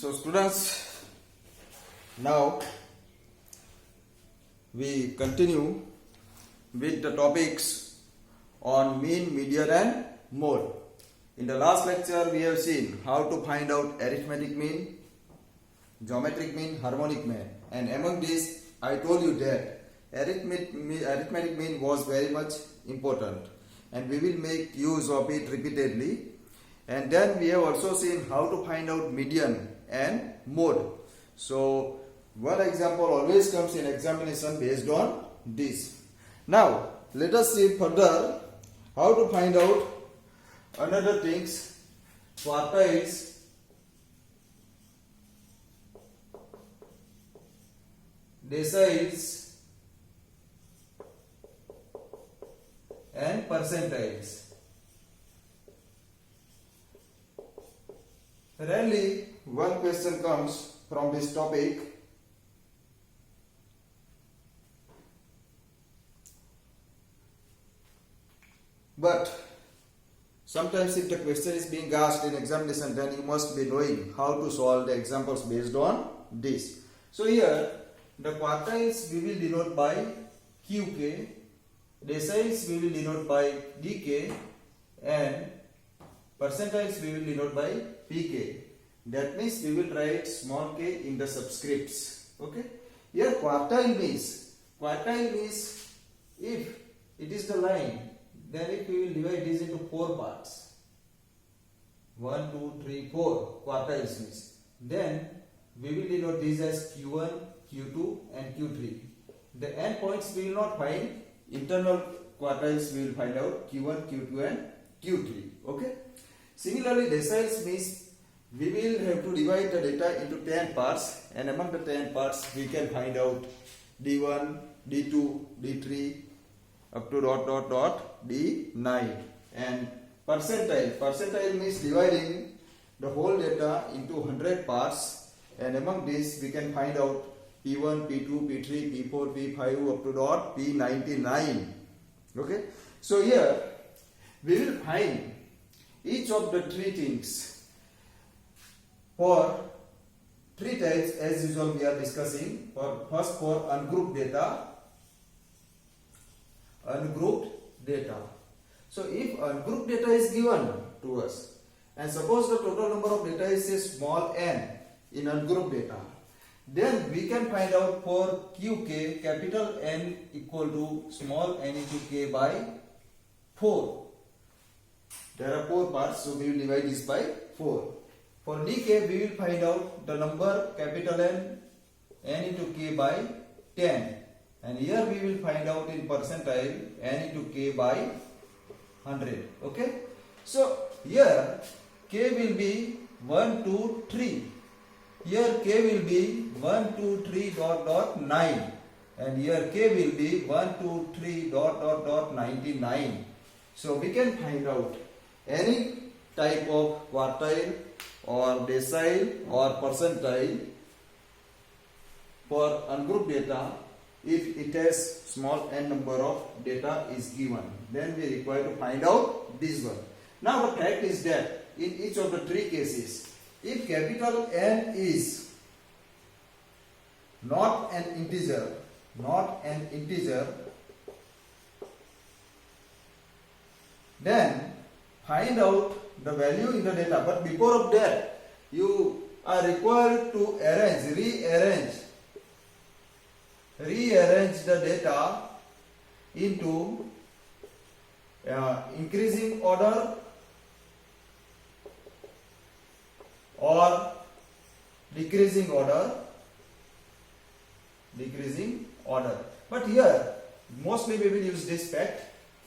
So students, now we continue with the topics on mean, median and mode. In the last lecture we have seen how to find out arithmetic mean, geometric mean, harmonic mean, and among these I told you that arithmetic mean was very much important and we will make use of it repeatedly. And then we have also seen how to find out median and mode. So one example always comes in examination based on this. Now let us see further how to find out another things, quartiles, deciles and percentiles. Rarely one question comes from this topic. But sometimes if the question is being asked in examination, then you must be knowing how to solve the examples based on this. So here the quartiles we will denote by QK, deciles we will denote by DK, and percentiles we will denote by PK. That means we will write small k in the subscripts. Okay. Here quartile means if it is the line, then if we will divide this into 4 parts, 1, 2, 3, 4 quartiles means, then we will denote this as Q1, Q2 and Q3. The endpoints we will not find, internal quartiles we will find out Q1, Q2 and Q3. Okay. Similarly, deciles means we will have to divide the data into 10 parts, and among the 10 parts we can find out D1, D2, D3 up to D9. And percentile means dividing the whole data into 100 parts, and among these we can find out P1, P2, P3, P4, P5 up to P99. Okay. So here we will find each of the three things. For three types, as usual we are discussing. First for ungrouped data. So if ungrouped data is given to us, and suppose the total number of data is say small n in ungrouped data, then we can find out for QK, capital N equal to small n into k by 4. There are 4 parts, so we will divide this by 4. For DK, we will find out the number capital N into k by 10. And here we will find out in percentile n into k by 100. Okay. So here k will be 1, 2, 3. Here k will be 1, 2, 3 9. And here k will be 1, 2, 3 99. So we can find out any type of quartile or decile or percentile for ungrouped data if it has small n number of data is given. Then we require to find out this one. Now the fact is that in each of the three cases, if capital N is not an integer, then find out the value in the data. But before of that, you are required to rearrange the data into increasing order or decreasing order. But here mostly we will use this fact.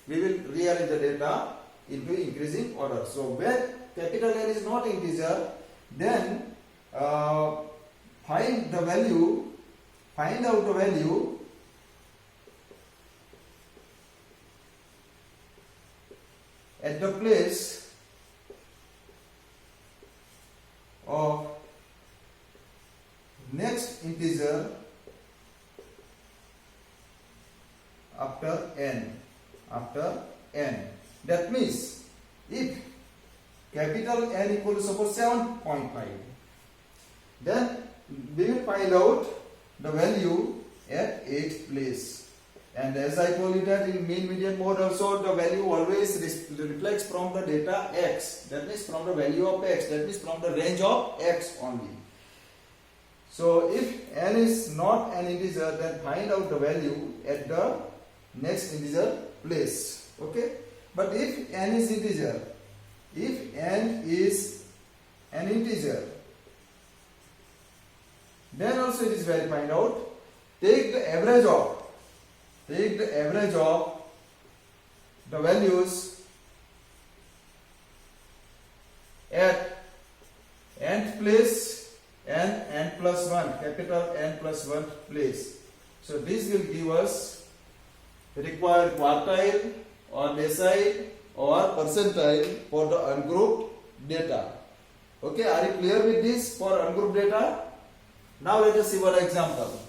We will rearrange the data into increasing order. So when capital N is not integer, then find out the value at the place of next integer after n. That means if capital N equal to suppose 7.5, Then we will find out the value at 8th place. And as I told you that in mean median mode also the value always reflects from the data x. That means from the value of x. That means from the range of x only. So if n is not an integer, then find out the value at the next integer place. Okay. But if n is integer, if n is an integer, then also it is very find out. Take the average of the values at nth place and n plus 1, capital N plus 1 place. So this will give us required quartile or decile or percentile for the ungrouped data. Okay, are you clear with this for ungrouped data? Now let us see one example.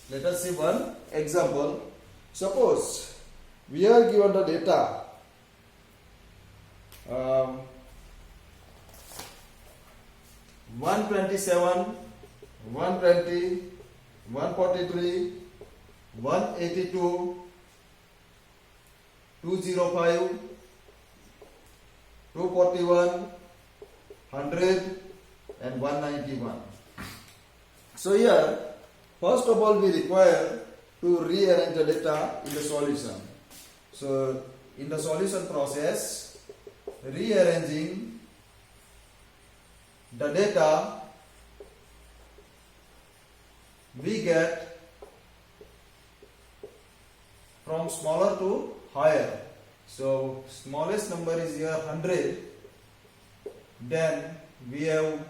Let us see one example. Suppose we are given the data 127, 120, 143, 182, 205, 241, 100 and 191. So here, first of all, we require to rearrange the data in the solution. So in the solution process, rearranging the data, we get from smaller to higher. So smallest number is here 100, then we have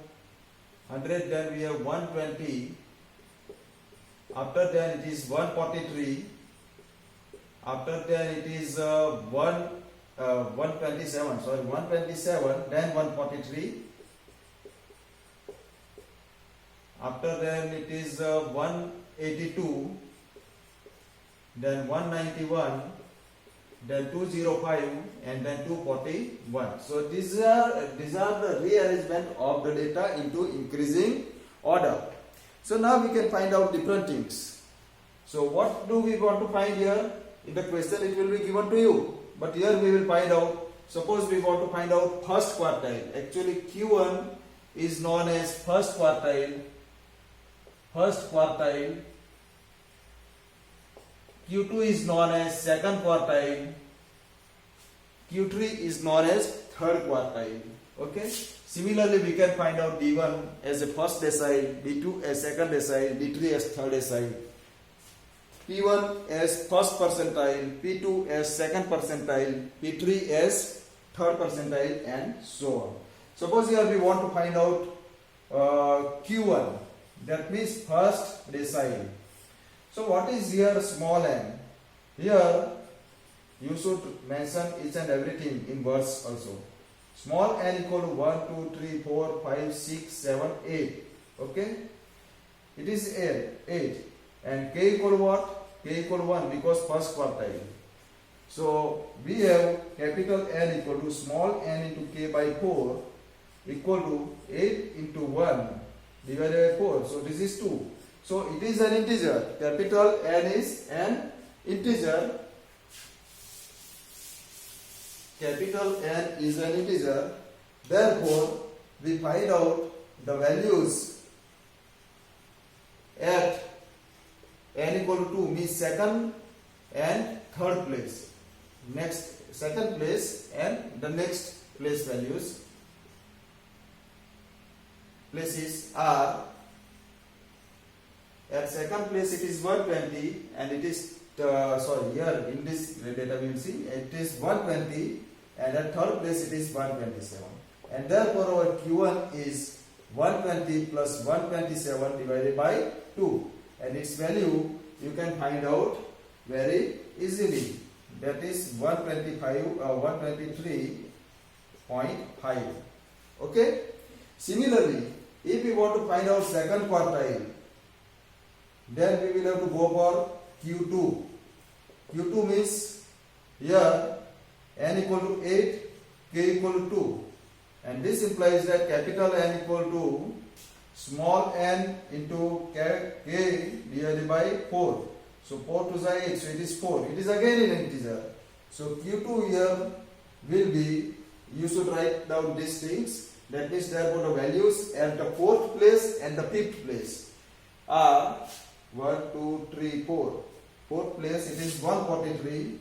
100, then we have 120, after that it is 143, after that it is 127, then 143, after that it is 182, then 191, then 205 and then 241. So these are the rearrangement of the data into increasing order. So now we can find out different things. So what do we want to find here? In the question it will be given to you. But here we will find out, suppose we want to find out first quartile. Actually Q1 is known as first quartile. Q2 is known as second quartile. Q3 is known as third quartile. Okay. Similarly, we can find out D1 as a first decile, D2 as second decile, D3 as third decile, P1 as first percentile, P2 as second percentile, P3 as third percentile, and so on. Suppose here we want to find out Q1, that means first decile. So what is here small n? Here you should mention each and everything in words also. Small n equal to 1, 2, 3, 4, 5, 6, 7, 8. Okay? It is 8. And k equal to what? K equal to 1 because first quartile. So we have capital N equal to small n into k by 4 equal to 8 into 1 divided by 4. So this is 2. So it is an integer. Capital N is an integer. Capital N is an integer. Therefore, we find out the values at n equal to 2 means second and third place. Next, second place and the next place values. Places are at second place it is 120 and it is here in this data we will see it is 120 and at third place it is 127 and therefore our Q1 is 120 plus 127 divided by 2 and its value you can find out very easily, that is 123.5. Okay. Similarly, if we want to find out second quartile, then we will have to go for Q2. Q2 means here n equal to 8, k equal to 2 and this implies that capital N equal to small n into k divided by 4. So 4 to the 8, so it is 4. It is again an integer. So Q2 here will be, you should write down these things. That means therefore the values at the 4th place and the 5th place are 1, 2, 3, 4. 4th place it is 143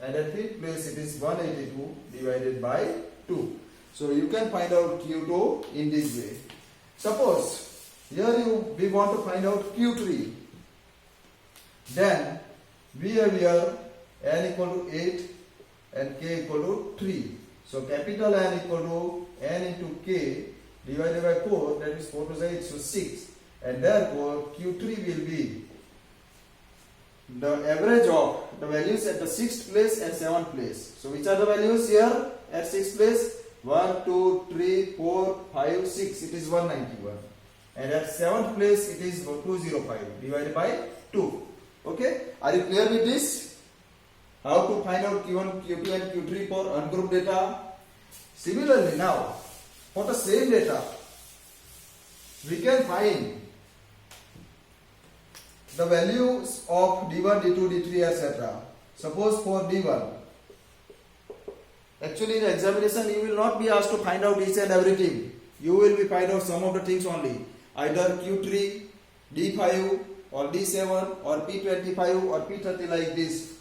and at 5th place it is 182 divided by 2. So you can find out Q2 in this way. Suppose here we want to find out Q3. Then we have here n equal to 8 and k equal to 3. So capital N equal to n into k divided by 4, that is 4 to the 8, so 6. And therefore Q3 will be the average of the values at the 6th place and 7th place. So which are the values here at 6th place? 1, 2, 3, 4, 5, 6. It is 191. And at 7th place it is 205 divided by 2. Okay? Are you clear with this? How to find out Q1, Q2 and Q3 for ungrouped data? Similarly now, for the same data, we can find the values of D1, D2, D3, etc. Suppose for D1, actually in the examination you will not be asked to find out each and everything. You will be find out some of the things only. Either Q3, D5 or D7 or P25 or P30 like this.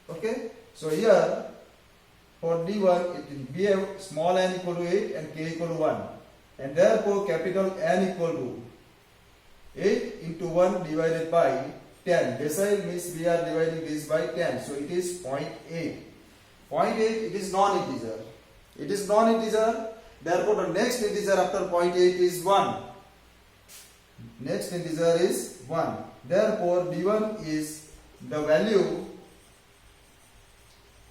Okay, so here for D1 we have small n equal to 8 and k equal to 1, and therefore capital N equal to 8 into 1 divided by 10. Decile means we are dividing this by 10, so it is 0.8. 0.8 it is non-integer. It is non-integer, therefore the next integer after 0.8 is 1. Next integer is 1. Therefore D1 is the value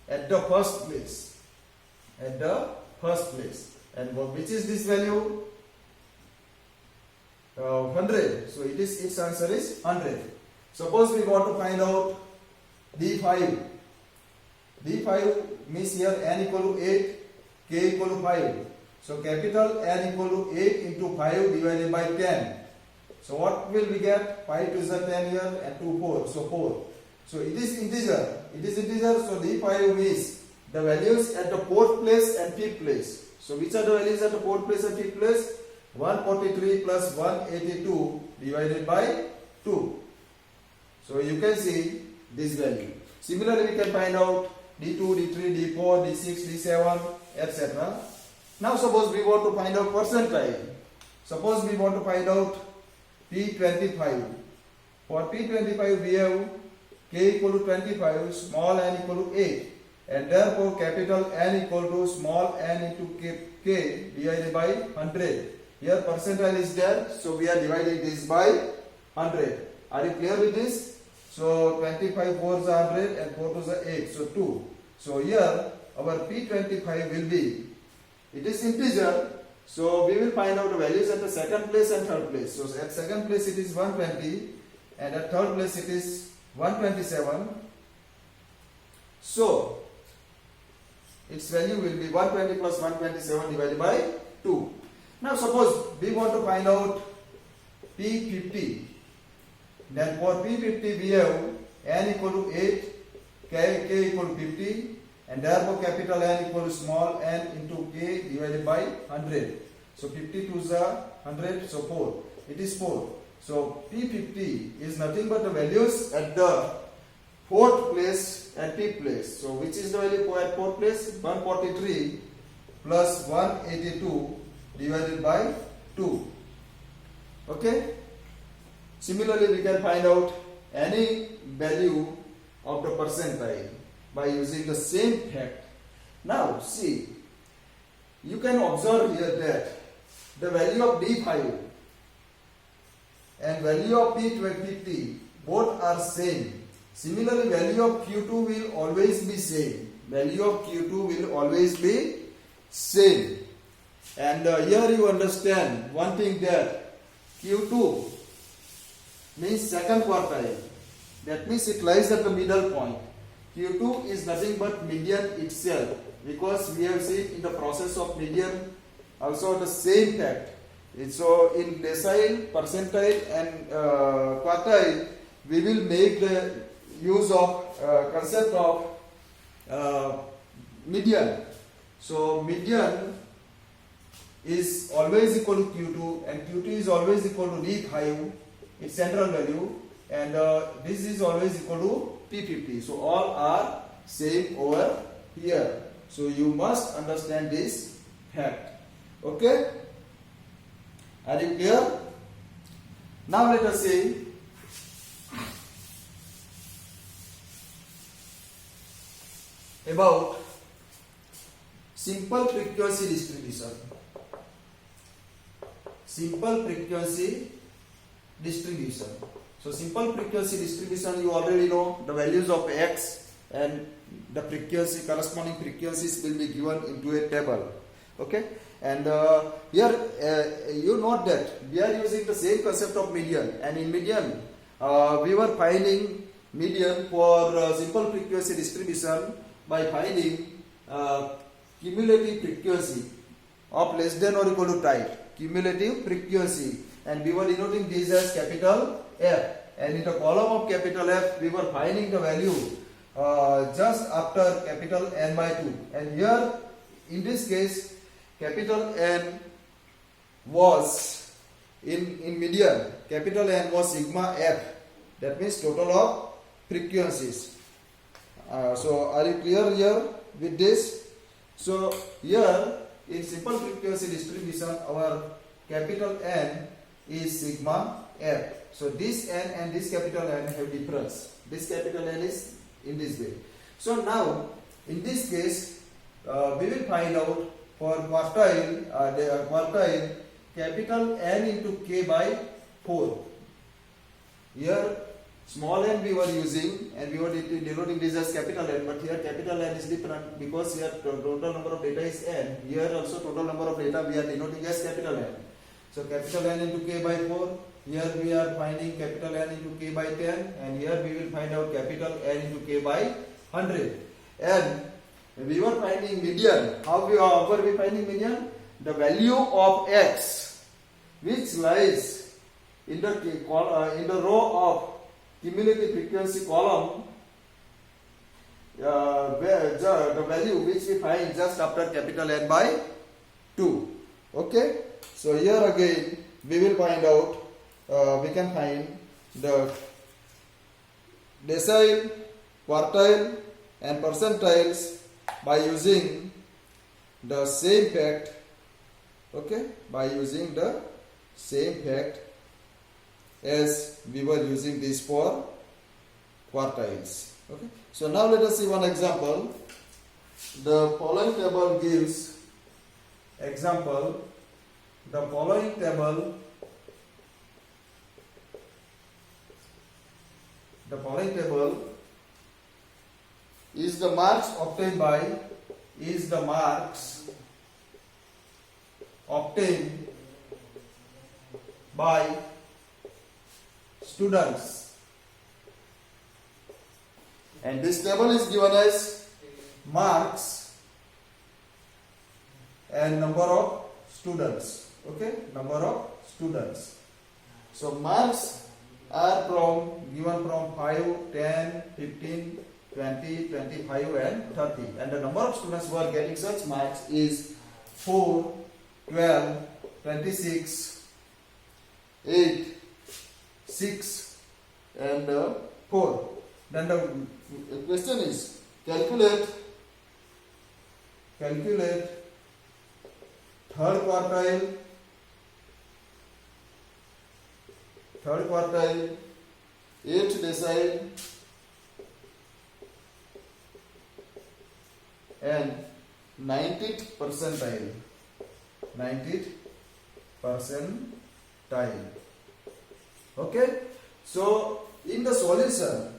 at the first place. At the first place. And which is this value? 100. So its answer is 100. Suppose we want to find out D5. D5 means here n equal to 8, k equal to 5. So capital N equal to 8 into 5 divided by 10. So what will we get? 5 to the 10 here and 2 4. So 4. So it is integer. It is integer. So D5 means the values at the 4th place and 5th place. So which are the values at the 4th place and 5th place? 143 plus 182 divided by 2. So you can see this value. Similarly, we can find out D2, D3, D4, D6, D7, etc. Now suppose we want to find out percentile. Suppose we want to find out P25. For P25 we have k equal to 25, small n equal to 8, and therefore capital N equal to small n into k divided by 100. Here percentile is there, so we are dividing this by 100. Are you clear with this? So 25 4s are 100 and 4 2s are 8, so 2. So here our P25 will be, it is integer, so we will find out the values at the 2nd place and 3rd place. So at 2nd place it is 120 and at 3rd place it is 127. So its value will be 120 plus 127 divided by 2. Now suppose we want to find out P50. Then for P50 we have n equal to 8, k equal to 50, and therefore capital N equal to small n into k divided by 100. So 50 to the 100, so 4. It is 4. So P50 is nothing but the values at the 4th place and 5th place. So which is the value at 4th place? 143 plus 182 divided by 2. Okay? Similarly, we can find out any value of the percentile by using the same fact. Now see, you can observe here that the value of D5 and value of P50 both are same. Similarly, value of Q2 will always be same. Value of Q2 will always be same. And here you understand one thing, that Q2 means 2nd quartile. That means it lies at the middle point. Q2 is nothing but median itself, because we have seen in the process of median also the same fact. So in decile, percentile and quartile, we will make the use of concept of median. So median is always equal to Q2 and Q2 is always equal to least high, its central value, and this is always equal to P50. So all are same over here. So you must understand this fact. Okay? Are you clear? Now let us see about simple frequency distribution. Simple frequency distribution. So simple frequency distribution, you already know the values of x and the frequency, corresponding frequencies will be given into a table. Okay, and here you note that we are using the same concept of median, and in median we were finding median for simple frequency distribution by finding cumulative frequency of less than or equal to type, cumulative frequency, and we were denoting this as capital F, and in the column of capital F we were finding the value just after capital N by 2, and here in this case capital N was in median, capital N was sigma F, that means total of frequencies. So are you clear here with this? So here in simple frequency distribution our capital N is sigma F. So this N and this capital N have difference. This capital N is in this way. So now in this case we will find out for quartile, quartile capital N into K by 4. Here small n we were using and we were denoting this as capital N, but here capital N is different because here total number of data is n. Here also total number of data we are denoting as capital N. So capital N into K by 4. Here we are finding capital N into K by 10, and here we will find out capital N into K by 100. And we were finding median. How were we finding median? The value of x which lies in the row of cumulative frequency column, where the value which we find just after capital N by 2. Okay, so here again we will find out, we can find the decile, quartile and percentiles by using the same fact. Okay, by using the same fact as we were using this for quartiles. Okay, so now let us see one example. The following table gives example. The following table is the marks obtained by students, and this table is given as marks and number of students. Okay, number of students. So marks are given from 5, 10, 15, 20, 25 and 30, and the number of students who are getting such marks is 4, 12, 26, 8, 6 and 4. Then the question is calculate third quartile, 8th decile and 90th percentile. Okay, so in the solution,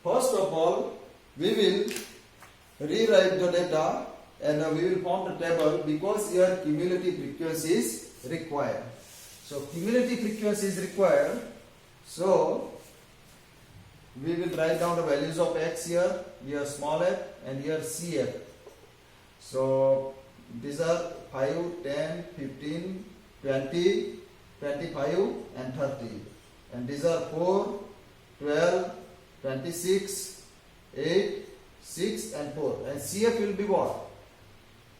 first of all we will rewrite the data and we will form the table, because here cumulative frequency is required. So cumulative frequency is required. So we will write down the values of x here small f and here CF. So these are 5, 10, 15, 20, 25 and 30. And these are 4, 12, 26, 8, 6 and 4. And CF will be what?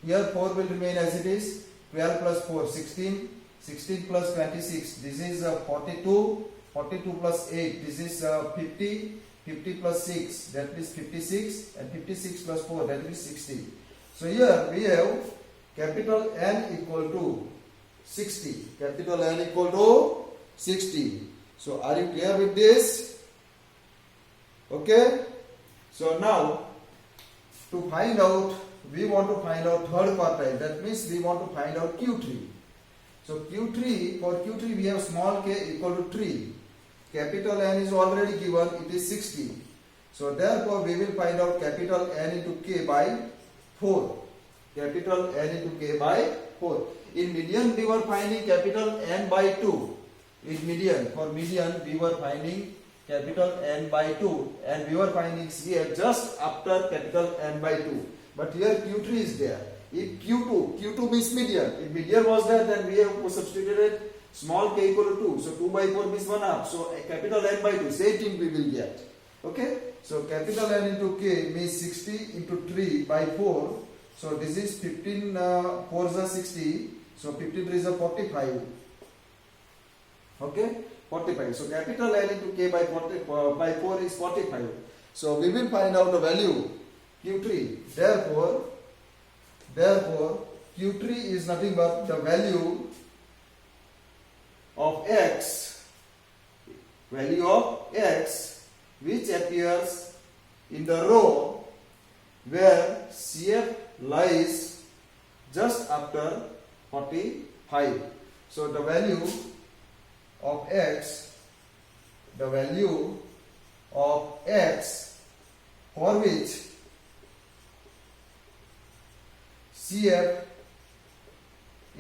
Here 4 will remain as it is. 12 plus 4, 16. 16 plus 26, this is 42. 42 plus 8, this is 50. 50 plus 6, that is 56. And 56 plus 4, that is 60. So here we have capital N equal to 60. Capital N equal to 60. So are you clear with this? Okay. So now to find out, we want to find out third quartile. That means we want to find out Q3. So Q3, for Q3 we have small k equal to 3. Capital N is already given, it is 60. So therefore we will find out capital N into k by 4. Capital N into k by 4. In median we were finding capital N by 2. In median, for median we were finding capital N by 2 and we were finding CF just after capital N by 2. But here Q3 is there. If Q2 means median. If median was there, then we have substituted small k equal to 2. So 2 by 4 means 1 half. So capital N by 2. Same thing we will get. Okay. So capital N into k means 60 into 3 by 4. So this is 15 4s are 60. So 15 3s are 45. Okay. 45. So capital N into k by 4 is 45. So we will find out the value Q3. Therefore Q3 is nothing but the value of x, which appears in the row where CF lies just after 45. So the value of x for which CF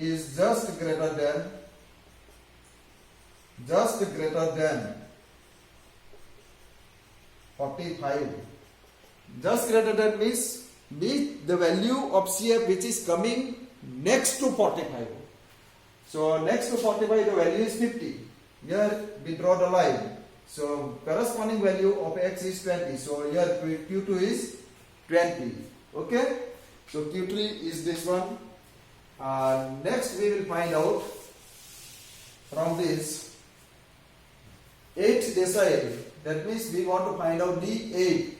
is just greater than 45. Just greater than means the value of CF which is coming next to 45. So next to 45 the value is 50. Here we draw the line. So corresponding value of x is 20. So here Q2 is 20. Okay. So Q3 is this one. Next we will find out from this 8 decile. That means we want to find out D8.